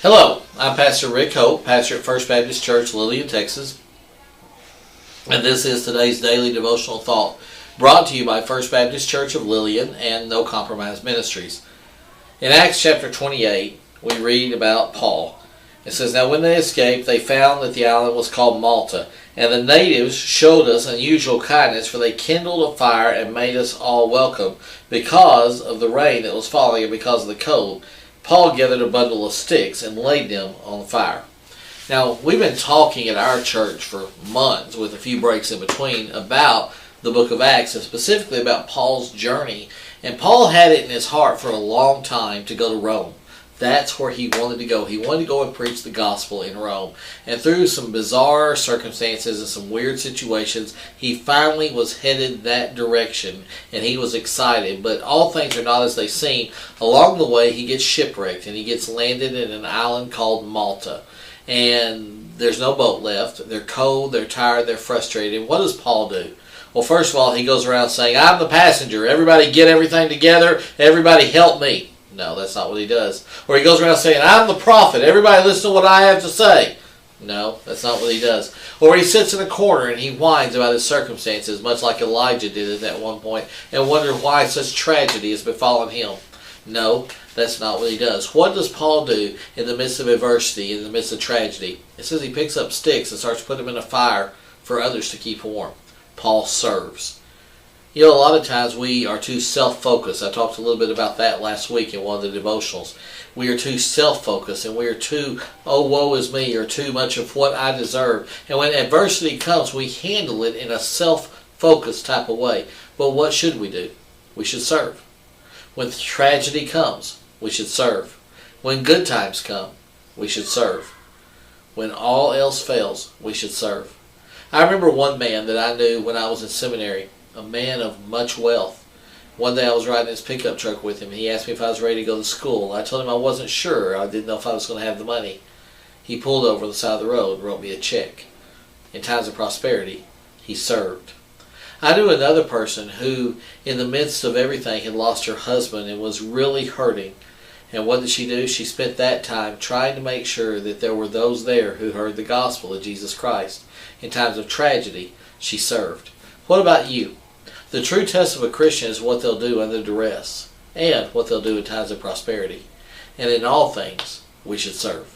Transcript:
Hello, I'm Pastor Rick Hope, pastor at First Baptist Church, Lillian, Texas. And this is today's daily devotional thought, brought to you by First Baptist Church of Lillian and No Compromise Ministries. In Acts chapter 28, we read about Paul. It says, "Now when they escaped, they found that the island was called Malta, and the natives showed us unusual kindness, for they kindled a fire and made us all welcome, because of the rain that was falling and because of the cold. Paul gathered a bundle of sticks and laid them on the fire." Now, we've been talking at our church for months, with a few breaks in between, about the book of Acts, and specifically about Paul's journey. And Paul had it in his heart for a long time to go to Rome. That's where he wanted to go. He wanted to go and preach the gospel in Rome. And through some bizarre circumstances and some weird situations, he finally was headed that direction, and he was excited. But all things are not as they seem. Along the way, he gets shipwrecked, and he gets landed in an island called Malta. And there's no boat left. They're cold, they're tired, they're frustrated. And what does Paul do? Well, first of all, he goes around saying, "I'm the passenger. Everybody get everything together. Everybody help me." No, that's not what he does. Or he goes around saying, "I'm the prophet. Everybody listen to what I have to say." No, that's not what he does. Or he sits in a corner and he whines about his circumstances, much like Elijah did at that one point, and wonders why such tragedy has befallen him. No, that's not what he does. What does Paul do in the midst of adversity, in the midst of tragedy? It says he picks up sticks and starts putting them in a fire for others to keep warm. Paul serves. You know, a lot of times we are too self-focused. I talked a little bit about that last week in one of the devotionals. We are too self-focused, and we are too, "Oh, woe is me," or too much of what I deserve. And when adversity comes, we handle it in a self-focused type of way. But what should we do? We should serve. When tragedy comes, we should serve. When good times come, we should serve. When all else fails, we should serve. I remember one man that I knew when I was in seminary, a man of much wealth. One day I was riding his pickup truck with him, and he asked me if I was ready to go to school. I told him I wasn't sure. I didn't know if I was going to have the money. He pulled over on the side of the road and wrote me a check. In times of prosperity, he served. I knew another person who, in the midst of everything, had lost her husband and was really hurting. And what did she do? She spent that time trying to make sure that there were those there who heard the gospel of Jesus Christ. In times of tragedy, she served. What about you? The true test of a Christian is what they'll do under duress, and what they'll do in times of prosperity. And in all things, we should serve.